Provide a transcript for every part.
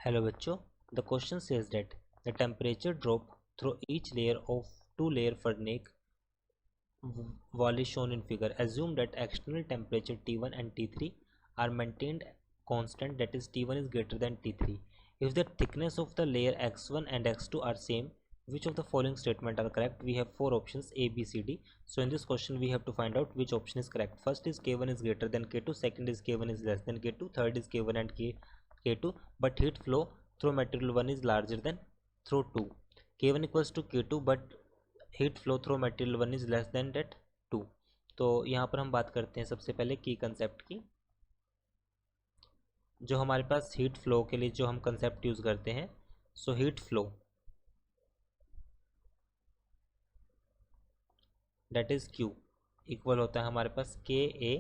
Hello बच्चों, the question says that the temperature drop through each layer of two-layer furnace wall is shown in figure. Assume that external temperature T1 and T3 are maintained constant, that is T1 is greater than T3. If the thickness of the layer X1 and X2 are same, which of the following statement are correct? We have four options A, B, C, D. So in this question we have to find out which option is correct. First is K1 is greater than K2, second is K1 is less than K2, third is K1 and K2, but heat flow through material 1 is larger than through 2. K1 equals to K2 but heat flow through material 1 is less than that 2. तो यहाँ पर हम बात करते हैं सबसे पहले की कंसेप्ट की. जो हमारे पास हीट फ्लो के लिए जो हम कंसेप्ट यूज करते हैं, so heat flow that is Q equal होता है हमारे पास K A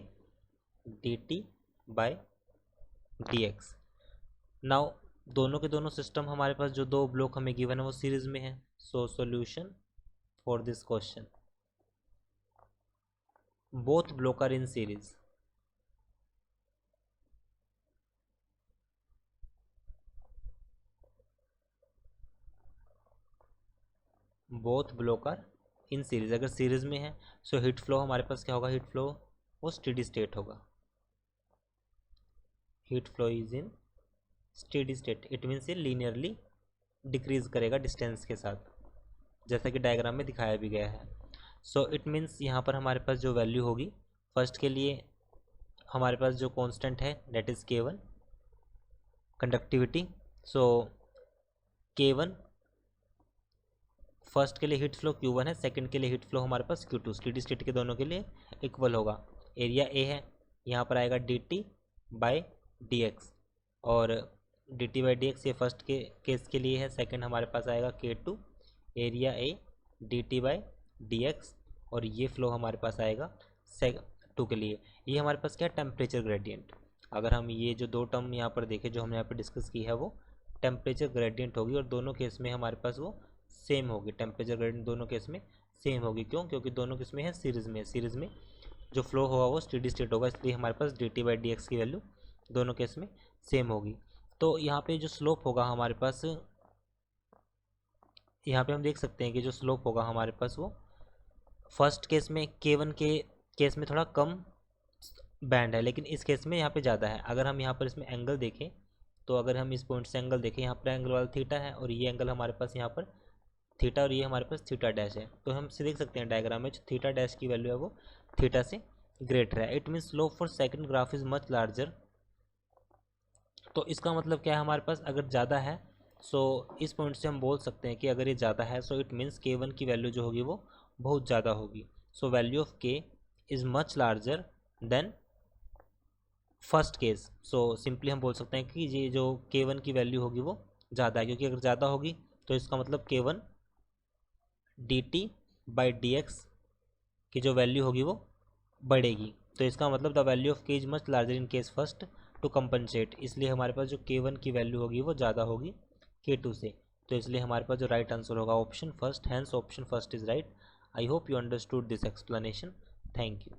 D T by D X. Now दोनों के दोनों सिस्टम हमारे पास जो दो ब्लॉक हमें गिवन है वो सीरीज में है. So solution for this question, both block are in series. Both block are in series. अगर सीरीज में है सो हीट फ्लो हमारे पास क्या होगा? हीट फ्लो वो स्टेडी स्टेट होगा. Heat flow is in steady state. It means ये लीनियरली डिक्रीज करेगा डिस्टेंस के साथ, जैसा कि डायग्राम में दिखाया भी गया है. सो इट मीन्स यहाँ पर हमारे पास जो वैल्यू होगी फर्स्ट के लिए हमारे पास जो कांस्टेंट है that is K1 conductivity. So K1 first के लिए हीट फ्लो Q1 है, सेकंड के लिए हीट फ्लो हमारे पास Q2. स्टेडी स्टेट के दोनों के लिए इक्वल होगा. एरिया ए है, यहाँ पर आएगा dt बाई डी एक्स, और dt बाई डी एक्स ये फर्स्ट के केस के लिए है. सेकंड हमारे पास आएगा K2 area A D T by D x, और ये फ्लो हमारे पास आएगा टू के लिए. ये हमारे पास क्या है? Temperature gradient. अगर हम ये जो दो टर्म यहाँ पर देखें जो हमने यहाँ पर डिस्कस की है वो टेम्परेचर ग्रेडियंट होगी, और दोनों केस में हमारे पास वो सेम होगी. टेम्परेचर ग्रेडियंट दोनों केस में सेम होगी. क्यों? क्योंकि दोनों केस में है सीरीज में. सीरीज में जो फ्लो होगा वो स्टेडी स्टेट होगा, इसलिए हमारे पास D T by D X की वैल्यू दोनों केस में सेम होगी. तो यहाँ पे जो स्लोप होगा हमारे पास, यहाँ पे हम देख सकते हैं कि जो स्लोप होगा हमारे पास वो फर्स्ट केस में K1 के केस में थोड़ा कम बैंड है, लेकिन इस केस में यहाँ पे ज़्यादा है. अगर हम यहाँ पर इसमें एंगल देखें तो अगर हम इस पॉइंट से एंगल देखें, यहाँ पर एंगल वाला थीटा है और ये एंगल हमारे पास यहाँ पर थीटा, और ये हमारे पास थीटा डैश है. तो हम से देख सकते हैं डायग्राम में जो थीटा डैश की वैल्यू है वो थीटा से ग्रेटर है. It means slope for second graph is much larger. तो इसका मतलब क्या है? हमारे पास अगर ज़्यादा है सो इस पॉइंट से हम बोल सकते हैं कि अगर ये ज़्यादा है सो इट मीन्स K1 की वैल्यू जो होगी वो बहुत ज़्यादा होगी. So value of K is much larger than first case. So simply हम बोल सकते हैं कि ये जो K1 की वैल्यू होगी वो ज़्यादा है, क्योंकि अगर ज़्यादा होगी तो इसका मतलब K1 dt by D X की जो वैल्यू होगी वो बढ़ेगी. तो इसका मतलब the value of K is much larger in case first to compensate. इसलिए हमारे पास जो K1 की वैल्यू होगी वो ज़्यादा होगी K2 से. तो इसलिए हमारे पास जो राइट आंसर होगा option first. Hence option first is right. I hope you understood this explanation. Thank you.